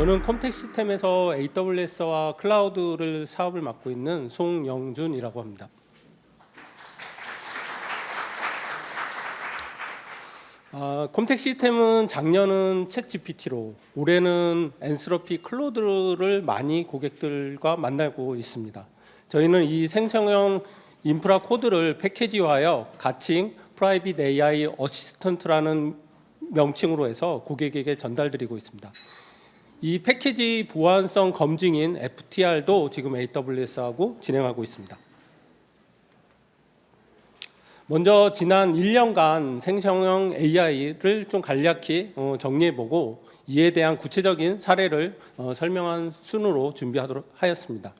저는 컴텍 시스템에서 AWS와 클라우드를 사업을 맡고 있는 송영준이라고 합니다. 컴텍 시스템은 작년은 챗GPT로, 올해는 엔스로피 클로드를 많이 고객들과 만나고 있습니다. 저희는 이 생성형 인프라 코드를 패키지화하여 가칭 프라이빗 AI 어시스턴트라는 명칭으로 해서 고객에게 전달드리고 있습니다. 이 패키지 보안성 검증인 FTR도 지금 AWS하고 진행하고 있습니다. 먼저 지난 1년간 생성형 AI를 좀 간략히 정리해보고 이에 대한 구체적인 사례를 설명한 순으로 준비하도록 하였습니다.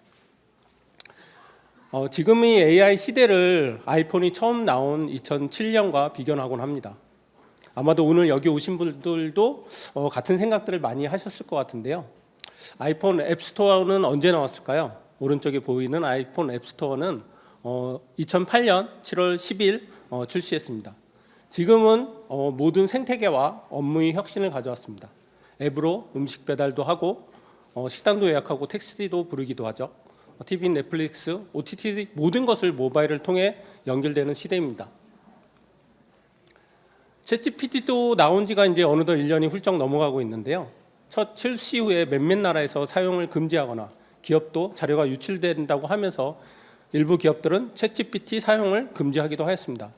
지금의 AI 시대를 아이폰이 처음 나온 2007년과 비교하곤 합니다. 아마도 오늘 여기 오신 분들도 같은 생각들을 많이 하셨을 것 같은데요. 아이폰 앱스토어는 언제 나왔을까요? 오른쪽에 보이는 아이폰 앱스토어는 2008년 7월 10일 출시했습니다. 지금은 모든 생태계와 업무의 혁신을 가져왔습니다. 앱으로 음식 배달도 하고 식당도 예약하고 택시도 부르기도 하죠. TV, 넷플릭스, OTT 모든 것을 모바일을 통해 연결되는 시대입니다. 챗GPT도 나온 지가 이제 어느덧 1년이 훌쩍 넘어가고 있는데요. 첫 출시 후에 몇몇 나라에서 사용을 금지하거나 기업도 자료가 유출된다고 하면서 일부 기업들은 챗GPT 사용을 금지하기도 하였습니다.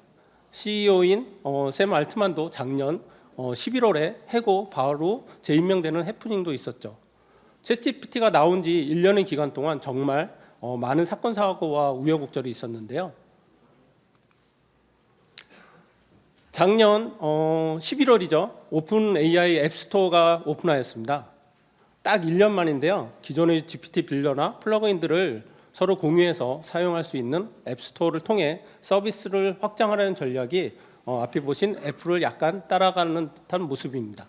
CEO인 샘 알트만도 작년 11월에 해고 바로 재임명되는 해프닝도 있었죠. 챗GPT가 나온 지 1년의 기간 동안 정말 많은 사건 사고와 우여곡절이 있었는데요. 작년 11월이죠. 오픈 AI 앱스토어가 오픈하였습니다. 딱 1년 만인데요. 기존의 GPT 빌더나 플러그인들을 서로 공유해서 사용할 수 있는 앱스토어를 통해 서비스를 확장하려는 전략이 앞에 보신 애플을 약간 따라가는 듯한 모습입니다.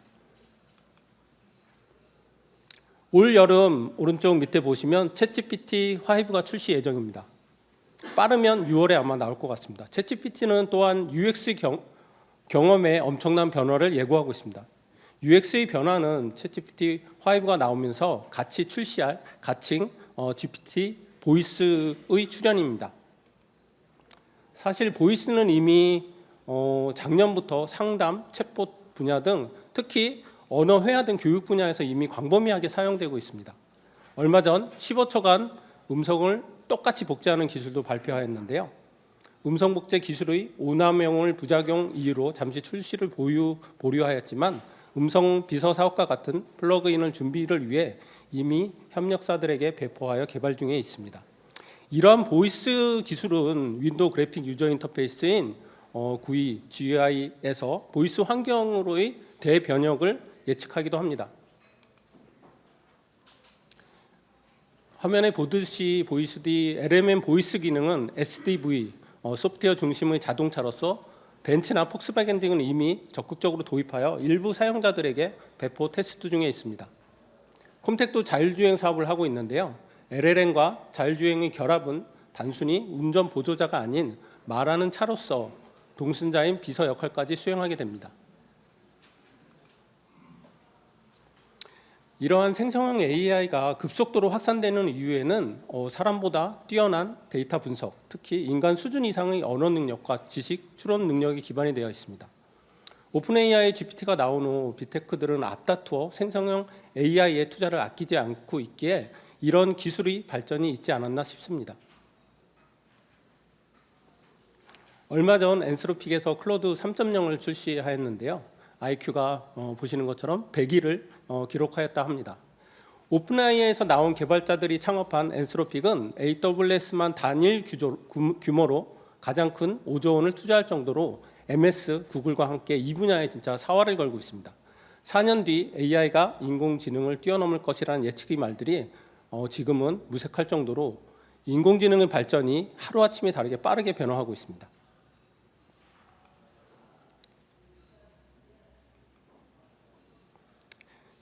올 여름 오른쪽 밑에 보시면 챗GPT 5가 출시 예정입니다. 빠르면 6월에 아마 나올 것 같습니다. 챗GPT는 또한 UX 경험에 엄청난 변화를 예고하고 있습니다. UX의 변화는 챗GPT 5가 나오면서 같이 출시할 가칭 GPT 보이스의 출현입니다. 사실 보이스는 이미 작년부터 상담, 챗봇 분야 등 특히 언어 회화 등 교육 분야에서 이미 광범위하게 사용되고 있습니다. 얼마 전 15초간 음성을 똑같이 복제하는 기술도 발표하였는데요. 음성 복제 기술의 오남용을 부작용 이유로 잠시 출시를 보류하였지만 음성 비서 사업과 같은 플러그인을 준비를 위해 이미 협력사들에게 배포하여 개발 중에 있습니다. 이러한 보이스 기술은 윈도우 그래픽 유저 인터페이스인 GUI, GUI에서 보이스 환경으로의 대변혁을 예측하기도 합니다. 화면에 보듯이 보이스디 LMM 보이스 기능은 SDV, 소프트웨어 중심의 자동차로서 벤츠나 폭스바겐 등은 이미 적극적으로 도입하여 일부 사용자들에게 배포 테스트 중에 있습니다. 컴텍도 자율주행 사업을 하고 있는데요. LLM과 자율주행의 결합은 단순히 운전 보조자가 아닌 말하는 차로서 동승자인 비서 역할까지 수행하게 됩니다. 이러한 생성형 AI가 급속도로 확산되는 이유에는 사람보다 뛰어난 데이터 분석, 특히 인간 수준 이상의 언어 능력과 지식 추론 능력이 기반이 되어 있습니다. 오픈AI GPT가 나온 후 빅테크들은 앞다투어 생성형 AI에 투자를 아끼지 않고 있기에 이런 기술의 발전이 있지 않았나 싶습니다. 얼마 전 엔스로픽에서 클로드 3.0을 출시하였는데요. IQ가 보시는 것처럼 100일을 기록하였다 합니다. 오픈AI에서 나온 개발자들이 창업한 엔스로픽은 AWS만 단일 규모로 가장 큰 5조 원을 투자할 정도로 MS, 구글과 함께 이 분야에 진짜 사활을 걸고 있습니다. 4년 뒤 AI가 인공지능을 뛰어넘을 것이라는 예측의 말들이 지금은 무색할 정도로 인공지능의 발전이 하루아침에 다르게 빠르게 변화하고 있습니다.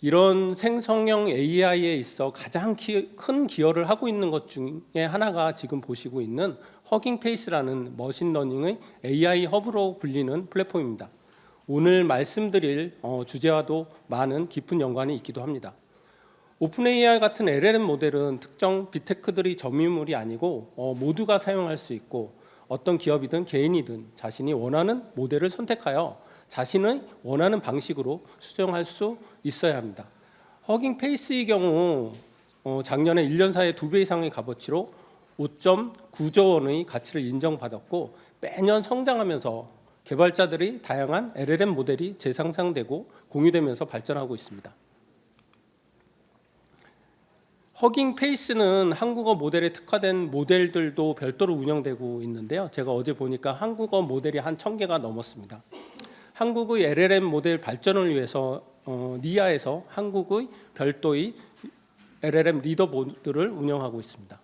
이런 생성형 AI에 있어 가장 큰 기여를 하고 있는 것 중에 하나가 지금 보시고 있는 허깅페이스라는 머신러닝의 AI 허브로 불리는 플랫폼입니다. 오늘 말씀드릴 주제와도 많은 깊은 연관이 있기도 합니다. 오픈 AI 같은 LLM 모델은 특정 빅테크들이 점유물이 아니고 모두가 사용할 수 있고 어떤 기업이든 개인이든 자신이 원하는 모델을 선택하여 자신의 원하는 방식으로 수정할 수 있어야 합니다. 허깅 페이스의 경우 작년에 1년 사이에 2배 이상의 값어치로 5.9조 원의 가치를 인정받았고 매년 성장하면서 개발자들이 다양한 LLM 모델이 재상상되고 공유되면서 발전하고 있습니다. 허깅 페이스는 한국어 모델에 특화된 모델들도 별도로 운영되고 있는데요. 제가 어제 보니까 한국어 모델이 한 1000개가 넘었습니다. 한국의 LLM 모델 발전을 위해서 니아에서 한국의 별도의 LLM 리더보드를 운영하고 있습니다.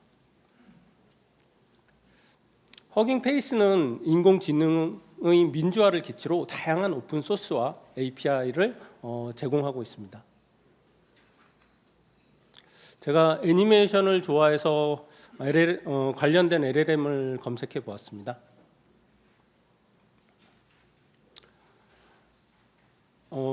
허깅 페이스는 인공지능의 민주화를 기치로 다양한 오픈 소스와 API를 제공하고 있습니다. 제가 애니메이션을 좋아해서 관련된 LLM을 검색해 보았습니다.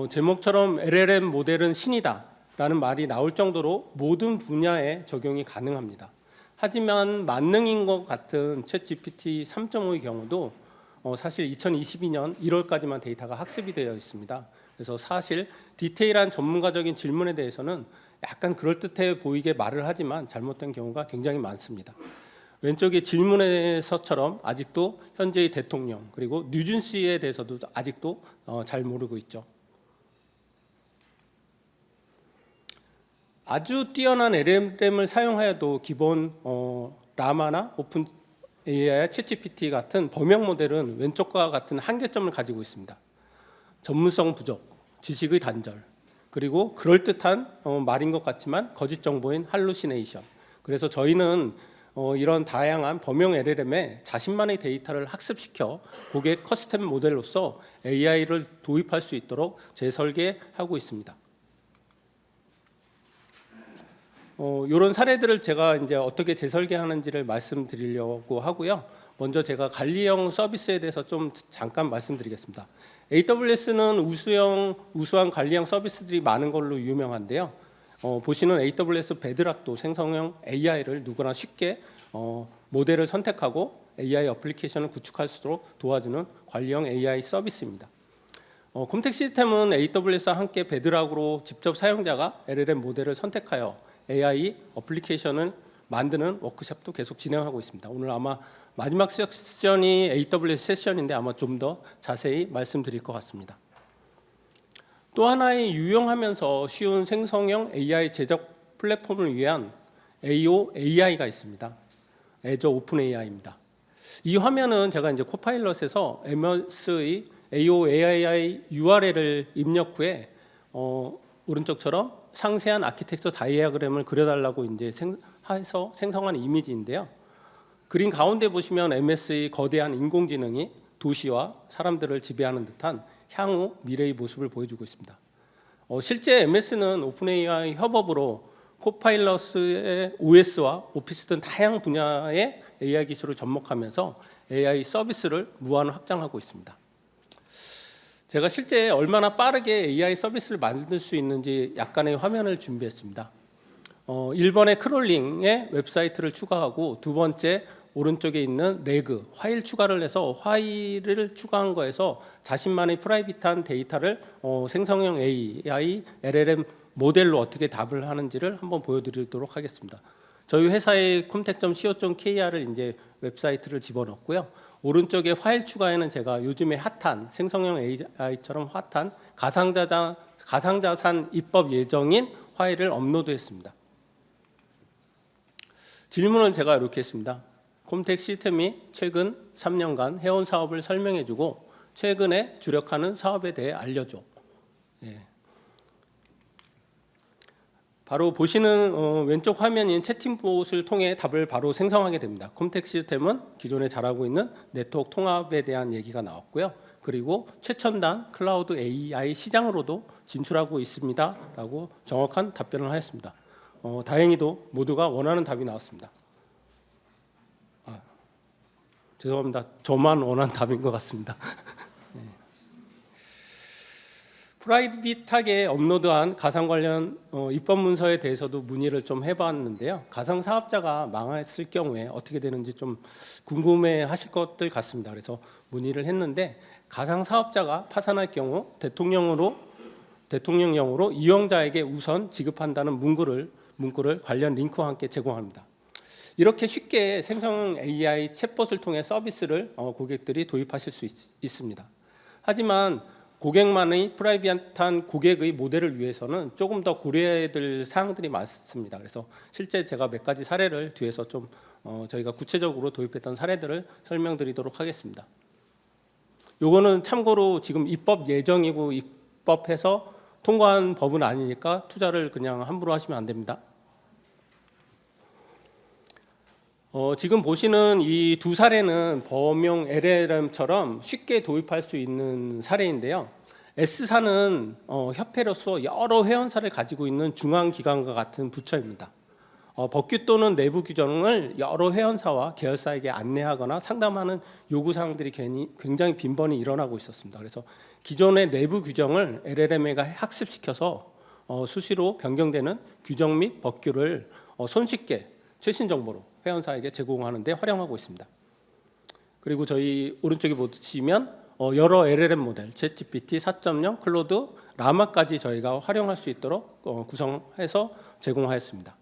제목처럼 LLM 모델은 신이다 라는 말이 나올 정도로 모든 분야에 적용이 가능합니다. 하지만 만능인 것 같은 챗GPT 3.5의 경우도 사실 2022년 1월까지만 데이터가 학습이 되어 있습니다. 그래서 사실 디테일한 전문가적인 질문에 대해서는 약간 그럴듯해 보이게 말을 하지만 잘못된 경우가 굉장히 많습니다. 왼쪽의 질문에서처럼 아직도 현재의 대통령 그리고 뉴진스에 대해서도 아직도 잘 모르고 있죠. 아주 뛰어난 LLM을 사용하여도 기본 라마나 오픈 AI, 챗GPT 같은 범용 모델은 왼쪽과 같은 한계점을 가지고 있습니다. 전문성 부족, 지식의 단절, 그리고 그럴듯한 말인 것 같지만 거짓 정보인 할루시네이션. 그래서 저희는 이런 다양한 범용 LLM에 자신만의 데이터를 학습시켜 고객 커스텀 모델로서 AI를 도입할 수 있도록 재설계하고 있습니다. 이런 사례들을 제가 이제 어떻게 재설계하는지를 말씀드리려고 하고요. 먼저 제가 관리형 서비스에 대해서 좀 잠깐 말씀드리겠습니다. AWS는 우수한 관리형 서비스들이 많은 걸로 유명한데요. 보시는 AWS 베드락도 생성형 AI를 누구나 쉽게 모델을 선택하고 AI 어플리케이션을 구축할 수 있도록 도와주는 관리형 AI 서비스입니다. 콤텍 시스템은 AWS와 함께 베드락으로 직접 사용자가 LLM 모델을 선택하여 AI 어플리케이션을 만드는 워크숍도 계속 진행하고 있습니다. 오늘 아마 마지막 세션이 AWS 세션인데 아마 좀 더 자세히 말씀드릴 것 같습니다. 또 하나의 유용하면서 쉬운 생성형 AI 제작 플랫폼을 위한 AOAI가 있습니다. Azure Open AI입니다. 이 화면은 제가 이제 코파일럿에서 MS의 AOAI URL을 입력 후에 오른쪽처럼 상세한 아키텍처 다이아그램을 그려달라고 이제 해서 생성한 이미지인데요. 그림 가운데 보시면 MS의 거대한 인공지능이 도시와 사람들을 지배하는 듯한 향후 미래의 모습을 보여주고 있습니다. 실제 MS는 오픈AI 협업으로 코파일럿의 OS와 오피스 등 다양한 분야의 AI 기술을 접목하면서 AI 서비스를 무한 확장하고 있습니다. 제가 실제 얼마나 빠르게 AI 서비스를 만들 수 있는지 약간의 화면을 준비했습니다. 1번의 크롤링에 웹사이트를 추가하고 두 번째 오른쪽에 있는 레그, 화일 추가를 해서 화일을 추가한 거에서 자신만의 프라이빗한 데이터를 생성형 AI, LLM 모델로 어떻게 답을 하는지를 한번 보여드리도록 하겠습니다. 저희 회사의 콤텍.co.kr을 이제 웹사이트를 집어넣었고요. 오른쪽에 파일 추가에는 제가 요즘에 핫한 생성형 AI처럼 핫한 가상자산 입법 예정인 파일을 업로드했습니다. 질문은 제가 이렇게 했습니다. 콤텍 시스템이 최근 3년간 해온 사업을 설명해주고 최근에 주력하는 사업에 대해 알려줘. 예. 바로 보시는 왼쪽 화면인 채팅봇을 통해 답을 바로 생성하게 됩니다. 콤텍 시스템은 기존에 잘하고 있는 네트워크 통합에 대한 얘기가 나왔고요. 그리고 최첨단 클라우드 AI 시장으로도 진출하고 있습니다. 라고 정확한 답변을 하였습니다. 다행히도 모두가 원하는 답이 나왔습니다. 죄송합니다. 저만 원한 답인 것 같습니다. 프라이빗하게 업로드한 가상 관련 입법 문서에 대해서도 문의를 좀 해봤는데요. 가상 사업자가 망했을 경우에 어떻게 되는지 좀 궁금해하실 것들 같습니다. 그래서 문의를 했는데 가상 사업자가 파산할 경우 대통령령으로 이용자에게 우선 지급한다는 문구를 관련 링크와 함께 제공합니다. 이렇게 쉽게 생성 AI 챗봇을 통해 서비스를 고객들이 도입하실 수 있습니다. 하지만 고객만의 프라이빗한 고객의 모델을 위해서는 조금 더 고려해야 될 사항들이 많습니다. 그래서 실제 제가 몇 가지 사례를 뒤에서 좀 저희가 구체적으로 도입했던 사례들을 설명드리도록 하겠습니다. 요거는 참고로 지금 입법 예정이고 입법해서 통과한 법은 아니니까 투자를 그냥 함부로 하시면 안 됩니다. 지금 보시는 이 두 사례는 범용 LLM처럼 쉽게 도입할 수 있는 사례인데요. S사는 협회로서 여러 회원사를 가지고 있는 중앙기관과 같은 부처입니다. 법규 또는 내부 규정을 여러 회원사와 계열사에게 안내하거나 상담하는 요구사항들이 굉장히 빈번히 일어나고 있었습니다. 그래서 기존의 내부 규정을 LLM에가 학습시켜서 수시로 변경되는 규정 및 법규를 손쉽게 최신 정보로 회원사에게 제공하는 데 활용하고 있습니다. 그리고 저희 오른쪽에 보시면 여러 LLM 모델, 챗GPT 4.0, 클로드, 라마까지 저희가 활용할 수 있도록 구성해서 제공하였습니다.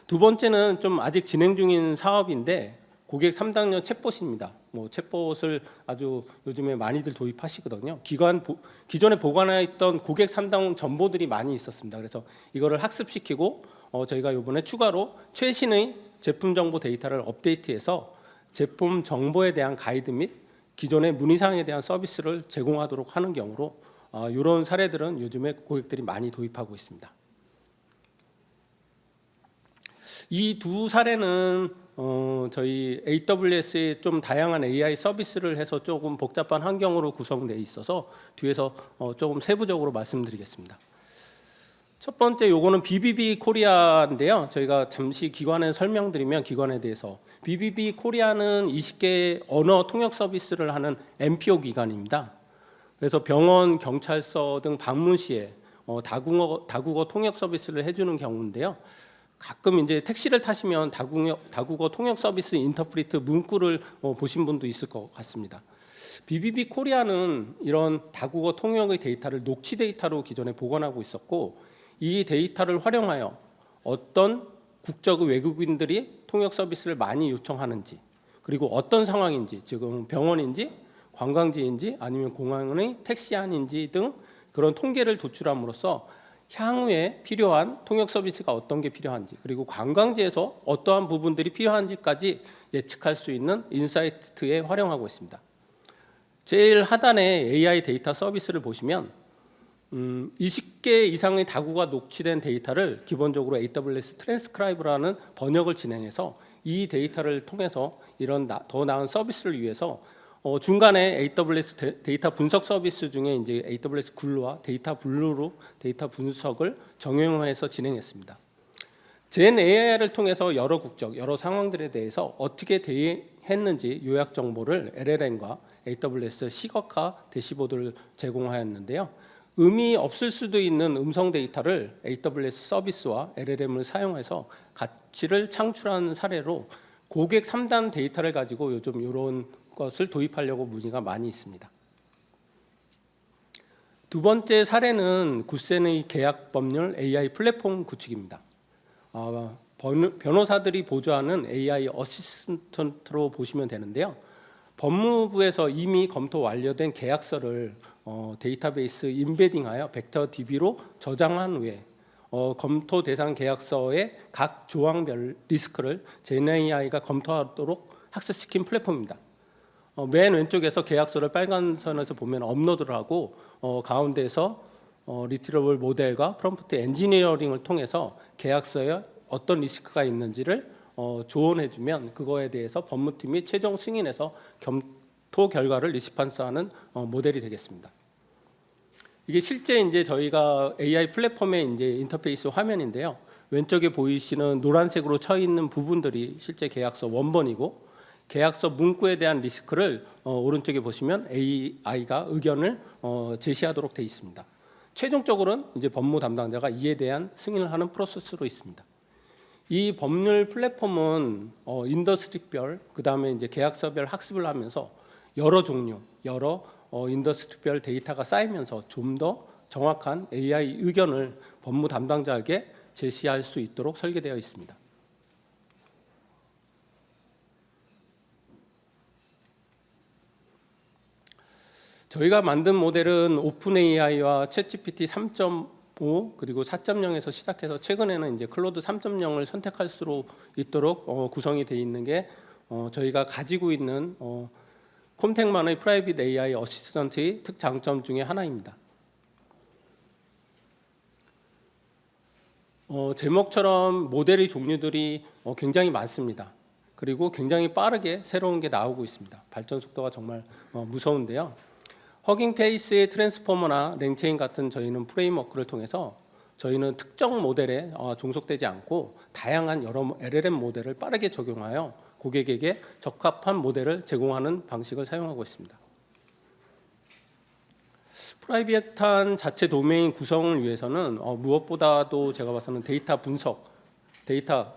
두 번째는 좀 아직 진행 중인 사업인데 고객 3단련 챗봇입니다. 챗봇을 아주 요즘에 많이들 도입하시거든요. 기존에 보관해 있던 고객 상담 정보들이 많이 있었습니다. 그래서 이거를 학습시키고 저희가 이번에 추가로 최신의 제품 정보 데이터를 업데이트해서 제품 정보에 대한 가이드 및 기존의 문의사항에 대한 서비스를 제공하도록 하는 경우로 이런 사례들은 요즘에 고객들이 많이 도입하고 있습니다. 이 두 사례는 저희 AWS의 좀 다양한 AI 서비스를 해서 조금 복잡한 환경으로 구성되어 있어서 뒤에서 조금 세부적으로 말씀드리겠습니다. 첫 번째 요거는 BBB 코리아인데요. 저희가 잠시 기관에 설명드리면 기관에 대해서 BBB 코리아는 20개 언어 통역 서비스를 하는 MPO 기관입니다. 그래서 병원, 경찰서 등 방문 시에 다국어 통역 서비스를 해주는 경우인데요. 가끔 이제 택시를 타시면 다국어 통역 서비스 인터프리트 문구를 보신 분도 있을 것 같습니다. BBB 코리아는 이런 다국어 통역의 데이터를 녹취 데이터로 기존에 보관하고 있었고 이 데이터를 활용하여 어떤 국적의 외국인들이 통역 서비스를 많이 요청하는지 그리고 어떤 상황인지 지금 병원인지 관광지인지 아니면 공항의 택시 안인지 등 그런 통계를 도출함으로써 향후에 필요한 통역 서비스가 어떤 게 필요한지 그리고 관광지에서 어떠한 부분들이 필요한지까지 예측할 수 있는 인사이트에 활용하고 있습니다. 제일 하단에 AI 데이터 서비스를 보시면 20개 이상의 다국어가 녹취된 데이터를 기본적으로 AWS 트랜스크라이브라는 번역을 진행해서 이 데이터를 통해서 이런 더 나은 서비스를 위해서 중간에 AWS 데이터 분석 서비스 중에 이제 AWS 글루와 데이터 블루로 데이터 분석을 정형화해서 진행했습니다. 젠 AI를 통해서 여러 국적, 여러 상황들에 대해서 어떻게 대응했는지 요약 정보를 LLM과 AWS 시각화 대시보드를 제공하였는데요. 의미 없을 수도 있는 음성 데이터를 AWS 서비스와 LLM을 사용해서 가치를 창출하는 사례로 고객 3단 데이터를 가지고 요즘 이런 것을 도입하려고 문의가 많이 있습니다. 두 번째 사례는 굿센의 계약 법률 AI 플랫폼 구축입니다. 변호사들이 보조하는 AI 어시스턴트로 보시면 되는데요. 법무부에서 이미 검토 완료된 계약서를 데이터베이스 인베딩하여 벡터DB로 저장한 후에 검토 대상 계약서의 각 조항별 리스크를 젠AI가 검토하도록 학습시킨 플랫폼입니다. 맨 왼쪽에서 계약서를 빨간 선에서 보면 업로드를 하고 가운데에서 리트러블 모델과 프롬프트 엔지니어링을 통해서 계약서에 어떤 리스크가 있는지를 조언해주면 그거에 대해서 법무팀이 최종 승인해서 검토 결과를 리스판스하는 모델이 되겠습니다. 이게 실제 이제 저희가 AI 플랫폼의 이제 인터페이스 화면인데요. 왼쪽에 보이시는 노란색으로 쳐 있는 부분들이 실제 계약서 원본이고 계약서 문구에 대한 리스크를 오른쪽에 보시면 AI가 의견을 제시하도록 되어 있습니다. 최종적으로는 이제 법무 담당자가 이에 대한 승인을 하는 프로세스로 있습니다. 이 법률 플랫폼은 인더스트리별, 그다음에 이제 계약서별 학습을 하면서 여러 종류, 여러 인더스트리별 데이터가 쌓이면서 좀 더 정확한 AI 의견을 법무 담당자에게 제시할 수 있도록 설계되어 있습니다. 저희가 만든 모델은 오픈 AI와 챗GPT 3.5 그리고 4.0에서 시작해서 최근에는 이제 클로드 3.0을 선택할 수 있도록 구성이 되어 있는 게 저희가 가지고 있는 콤텍만의 프라이빗 AI 어시스턴트의 특장점 중에 하나입니다. 제목처럼 모델의 종류들이 굉장히 많습니다. 그리고 굉장히 빠르게 새로운 게 나오고 있습니다. 발전 속도가 정말 무서운데요. 허깅 페이스의 트랜스포머나 랭체인 같은 저희는 프레임워크를 통해서 저희는 특정 모델에 종속되지 않고 다양한 여러 LLM 모델을 빠르게 적용하여 고객에게 적합한 모델을 제공하는 방식을 사용하고 있습니다. 프라이빗한 자체 도메인 구성을 위해서는 무엇보다도 제가 봐서는 데이터 분석,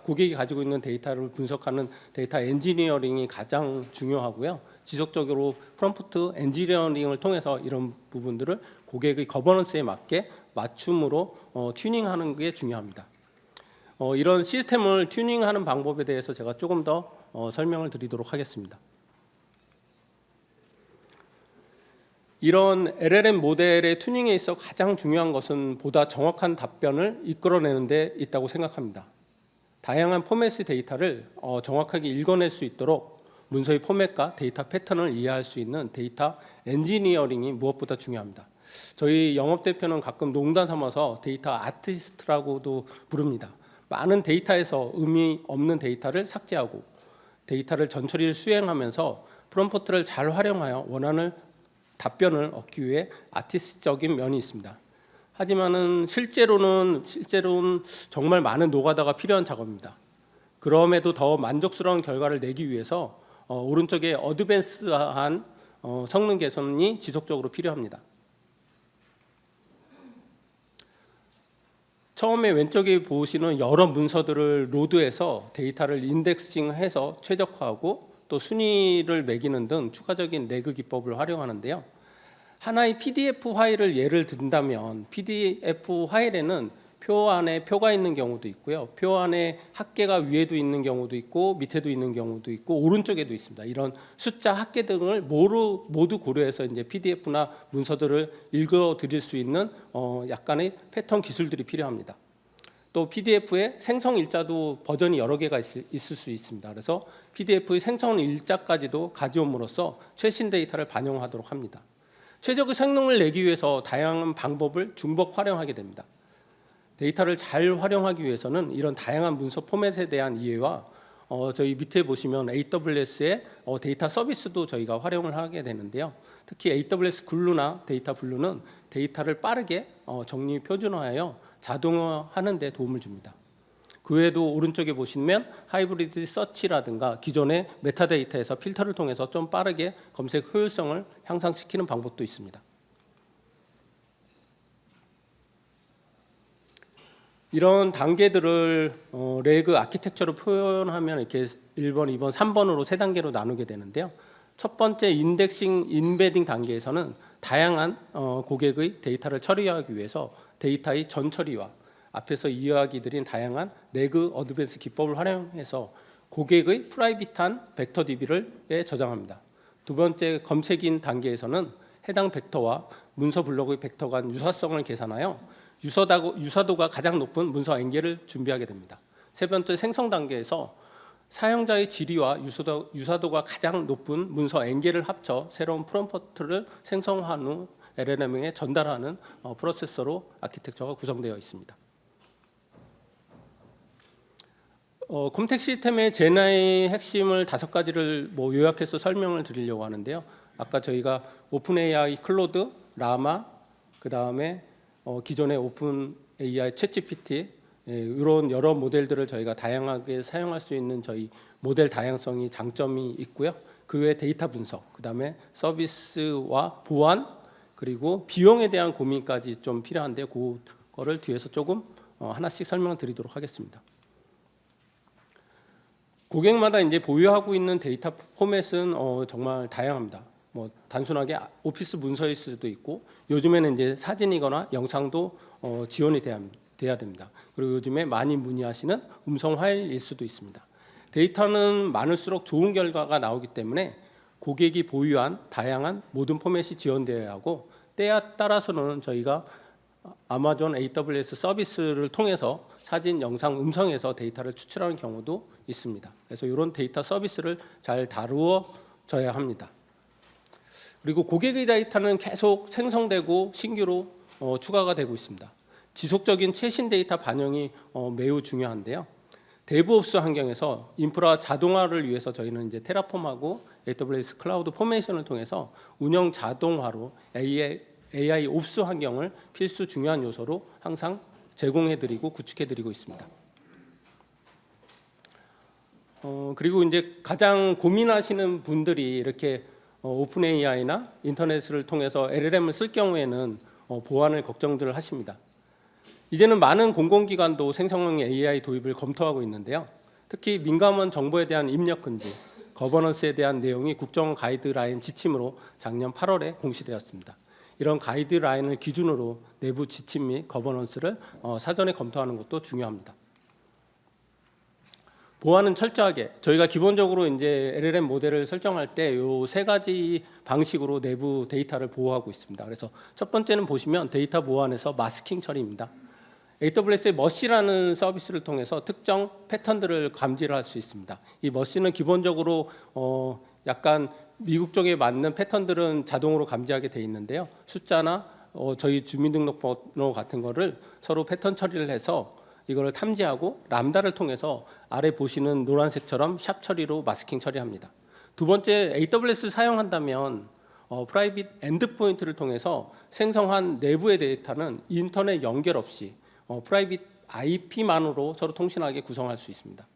고객이 가지고 있는 데이터를 분석하는 데이터 엔지니어링이 가장 중요하고요. 지속적으로 프롬프트 엔지니어링을 통해서 이런 부분들을 고객의 거버넌스에 맞게 맞춤으로 튜닝하는 게 중요합니다. 이런 시스템을 튜닝하는 방법에 대해서 제가 조금 더 설명을 드리도록 하겠습니다. 이런 LLM 모델의 튜닝에 있어 가장 중요한 것은 보다 정확한 답변을 이끌어내는 데 있다고 생각합니다. 다양한 포맷의 데이터를 정확하게 읽어낼 수 있도록 문서의 포맷과 데이터 패턴을 이해할 수 있는 데이터 엔지니어링이 무엇보다 중요합니다. 저희 영업대표는 가끔 농담 삼아서 데이터 아티스트라고도 부릅니다. 많은 데이터에서 의미 없는 데이터를 삭제하고 데이터를 전처리를 수행하면서 프롬프트를 잘 활용하여 원하는 답변을 얻기 위해 아티스트적인 면이 있습니다. 하지만은 실제로는 정말 많은 노가다가 필요한 작업입니다. 그럼에도 더 만족스러운 결과를 내기 위해서 오른쪽에 어드밴스한 성능 개선이 지속적으로 필요합니다. 처음에 왼쪽에 보시는 여러 문서들을 로드해서 데이터를 인덱싱해서 최적화하고 또 순위를 매기는 등 추가적인 레그 기법을 활용하는데요. 하나의 PDF 파일을 예를 든다면 PDF 파일에는 표 안에 표가 있는 경우도 있고요. 표 안에 합계가 위에도 있는 경우도 있고 밑에도 있는 경우도 있고 오른쪽에도 있습니다. 이런 숫자 합계 등을 모두 고려해서 이제 PDF나 문서들을 읽어 드릴 수 있는 약간의 패턴 기술들이 필요합니다. 또 PDF의 생성 일자도 버전이 여러 개가 있을 수 있습니다. 그래서 PDF의 생성 일자까지도 가져옴으로써 최신 데이터를 반영하도록 합니다. 최적의 성능을 내기 위해서 다양한 방법을 중복 활용하게 됩니다. 데이터를 잘 활용하기 위해서는 이런 다양한 문서 포맷에 대한 이해와 저희 밑에 보시면 AWS의 데이터 서비스도 저희가 활용을 하게 되는데요. 특히 AWS 글루나 데이터 블루는 데이터를 빠르게 정리 표준화하여 자동화하는 데 도움을 줍니다. 그 외에도 오른쪽에 보시면 하이브리드 서치라든가 기존의 메타데이터에서 필터를 통해서 좀 빠르게 검색 효율성을 향상시키는 방법도 있습니다. 이런 단계들을 레그 아키텍처로 표현하면 이렇게 1번, 2번, 3번으로 세 단계로 나누게 되는데요. 첫 번째 인덱싱 인베딩 단계에서는 다양한 고객의 데이터를 처리하기 위해서 데이터의 전처리와 앞에서 이야기 드린 다양한 레그 어드밴스 기법을 활용해서 고객의 프라이빗한 벡터 DB를 저장합니다. 두 번째 검색인 단계에서는 해당 벡터와 문서 블록의 벡터 간 유사성을 계산하여 유사도가 가장 높은 문서 N개를 준비하게 됩니다. 세 번째 생성 단계에서 사용자의 질의와 유사도가 가장 높은 문서 N개를 합쳐 새로운 프롬프트를 생성한 후 LLM에 전달하는 프로세서로 아키텍처가 구성되어 있습니다. 콤텍 시스템의 제나의 핵심을 5가지를 요약해서 설명을 드리려고 하는데요. 아까 저희가 오픈 AI 클로드, 라마, 그 다음에 기존의 오픈 AI 챗GPT 이런 여러 모델들을 저희가 다양하게 사용할 수 있는 저희 모델 다양성이 장점이 있고요. 그 외에 데이터 분석, 그 다음에 서비스와 보안, 그리고 비용에 대한 고민까지 좀 필요한데 그거를 뒤에서 조금 하나씩 설명을 드리도록 하겠습니다. 고객마다 이제 보유하고 있는 데이터 포맷은 정말 다양합니다. 뭐 단순하게 오피스 문서일 수도 있고 요즘에는 이제 사진이거나 영상도 지원이 돼야 됩니다. 그리고 요즘에 많이 문의하시는 음성 파일일 수도 있습니다. 데이터는 많을수록 좋은 결과가 나오기 때문에 고객이 보유한 다양한 모든 포맷이 지원되어야 하고 때에 따라서는 저희가 아마존 AWS 서비스를 통해서 사진, 영상, 음성에서 데이터를 추출하는 경우도 있습니다. 그래서 이런 데이터 서비스를 잘 다루어져야 합니다. 그리고 고객의 데이터는 계속 생성되고 신규로 추가가 되고 있습니다. 지속적인 최신 데이터 반영이 매우 중요한데요. 데브옵스 환경에서 인프라 자동화를 위해서 저희는 이제 테라폼하고 AWS 클라우드 포메이션을 통해서 운영 자동화로 AI 옵스 환경을 필수 중요한 요소로 항상 제공해드리고 구축해드리고 있습니다. 그리고 이제 가장 고민하시는 분들이 이렇게 오픈 AI나 인터넷을 통해서 LLM을 쓸 경우에는 보안을 걱정들을 하십니다. 이제는 많은 공공기관도 생성형 AI 도입을 검토하고 있는데요. 특히 민감한 정보에 대한 입력 금지, 거버넌스에 대한 내용이 국정 가이드라인 지침으로 작년 8월에 공시되었습니다. 이런 가이드라인을 기준으로 내부 지침 및 거버넌스를 사전에 검토하는 것도 중요합니다. 보안은 철저하게 저희가 기본적으로 이제 LLM 모델을 설정할 때 요 세 가지 방식으로 내부 데이터를 보호하고 있습니다. 그래서 첫 번째는 보시면 데이터 보안에서 마스킹 처리입니다. AWS의 머시라는 서비스를 통해서 특정 패턴들을 감지를 할 수 있습니다. 이 머시는 기본적으로 약간 미국 쪽에 맞는 패턴들은 자동으로 감지하게 돼 있는데요. 숫자나 저희 주민등록번호 같은 거를 서로 패턴 처리를 해서 이거를 탐지하고 람다를 통해서 아래 보시는 노란색처럼 샵 처리로 마스킹 처리합니다. 두 번째, AWS 사용한다면 프라이빗 엔드포인트를 통해서 생성한 내부의 데이터는 인터넷 연결 없이 프라이빗 IP만으로 서로 통신하게 구성할 수 있습니다.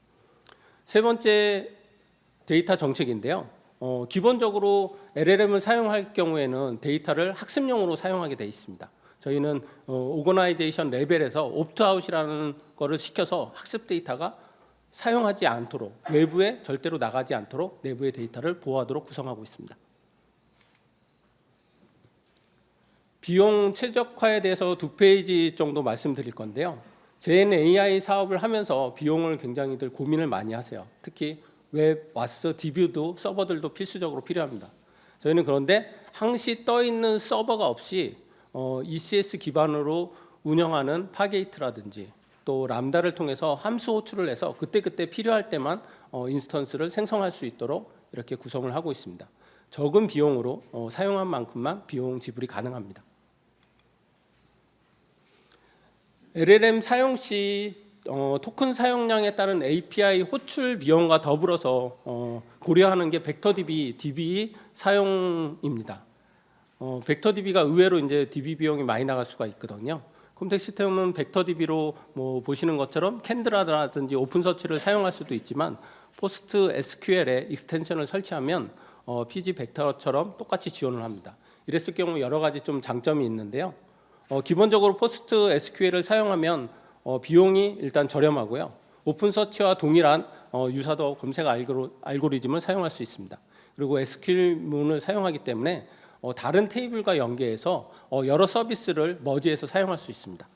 세 번째, 데이터 정책인데요. 기본적으로 LLM을 사용할 경우에는 데이터를 학습용으로 사용하게 돼 있습니다. 저희는 오거나이제이션 레벨에서 옵트아웃이라는 거를 시켜서 학습 데이터가 사용하지 않도록 외부에 절대로 나가지 않도록 내부의 데이터를 보호하도록 구성하고 있습니다. 비용 최적화에 대해서 2페이지 정도 말씀드릴 건데요. JNAI 사업을 하면서 비용을 굉장히들 고민을 많이 하세요. 특히 웹, 와스, DB도 서버들도 필수적으로 필요합니다. 저희는 그런데 항시 떠 있는 서버가 없이 ECS 기반으로 운영하는 파게이트라든지 또 람다를 통해서 함수 호출을 해서 그때그때 필요할 때만 인스턴스를 생성할 수 있도록 이렇게 구성을 하고 있습니다. 적은 비용으로 사용한 만큼만 비용 지불이 가능합니다. LLM 사용 시 토큰 사용량에 따른 API 호출 비용과 더불어서 고려하는 게 벡터DB 사용입니다. 벡터DB가 의외로 이제 DB 비용이 많이 나갈 수가 있거든요. 컴텍 시스템은 벡터DB로 뭐 보시는 것처럼 캔드라든지 오픈서치를 사용할 수도 있지만 포스트 SQL에 익스텐션을 설치하면 PG 벡터처럼 똑같이 지원을 합니다. 이랬을 경우 여러 가지 좀 장점이 있는데요. 기본적으로 포스트 SQL을 사용하면 비용이 일단 저렴하고요. 오픈서치와 동일한 유사도 검색 알고리즘을 사용할 수 있습니다. 그리고 SQL문을 사용하기 때문에 다른 테이블과 연계해서 여러 서비스를 머지해서 사용할 수 있습니다.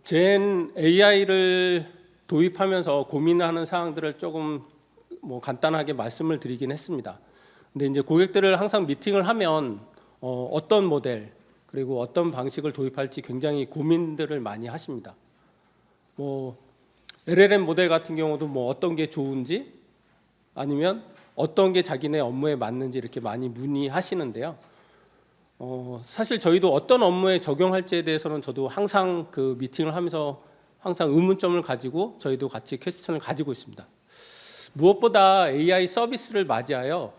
젠 AI를 도입하면서 고민하는 사항들을 조금 간단하게 말씀을 드리긴 했습니다. 근데 이제 고객들을 항상 미팅을 하면 어떤 모델 그리고 어떤 방식을 도입할지 굉장히 고민들을 많이 하십니다. LLM 모델 같은 경우도 어떤 게 좋은지 아니면 어떤 게 자기네 업무에 맞는지 이렇게 많이 문의하시는데요. 사실 저희도 어떤 업무에 적용할지에 대해서는 저도 항상 그 미팅을 하면서 항상 의문점을 가지고 저희도 같이 퀘스천을 가지고 있습니다. 무엇보다 AI 서비스를 맞이하여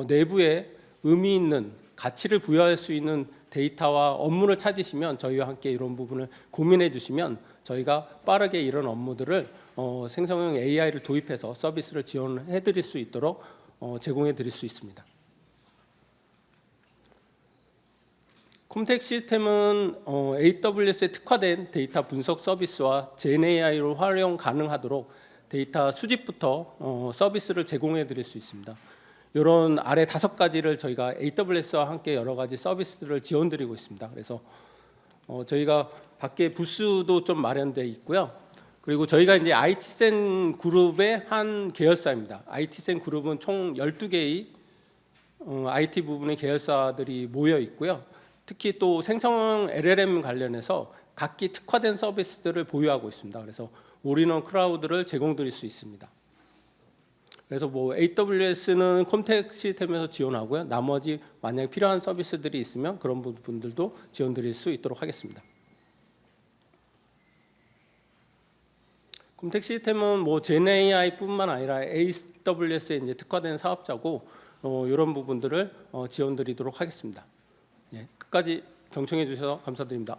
내부에 의미 있는 가치를 부여할 수 있는 데이터와 업무를 찾으시면 저희와 함께 이런 부분을 고민해 주시면 저희가 빠르게 이런 업무들을 생성형 AI를 도입해서 서비스를 지원해 드릴 수 있도록 제공해 드릴 수 있습니다. 컴텍 시스템은 AWS에 특화된 데이터 분석 서비스와 GenAI로 활용 가능하도록 데이터 수집부터 서비스를 제공해 드릴 수 있습니다. 이런 아래 5가지를 저희가 AWS와 함께 여러 가지 서비스들을 지원 드리고 있습니다. 그래서 저희가 밖에 부스도 좀 마련되어 있고요. 그리고 저희가 이제 IT센 그룹의 한 계열사입니다. IT센 그룹은 총 12개의 IT 부분의 계열사들이 모여 있고요. 특히 또 생성형 LLM 관련해서 각기 특화된 서비스들을 보유하고 있습니다. 그래서 올인원 클라우드를 제공드릴 수 있습니다. 그래서 뭐 AWS는 컴텍 시스템에서 지원하고요. 나머지 만약 필요한 서비스들이 있으면 그런 부분들도 지원드릴 수 있도록 하겠습니다. 컴텍 시스템은 뭐 GenAI뿐만 아니라 AWS에 이제 특화된 사업자고 이런 부분들을 지원드리도록 하겠습니다. 예, 끝까지 경청해 주셔서 감사드립니다.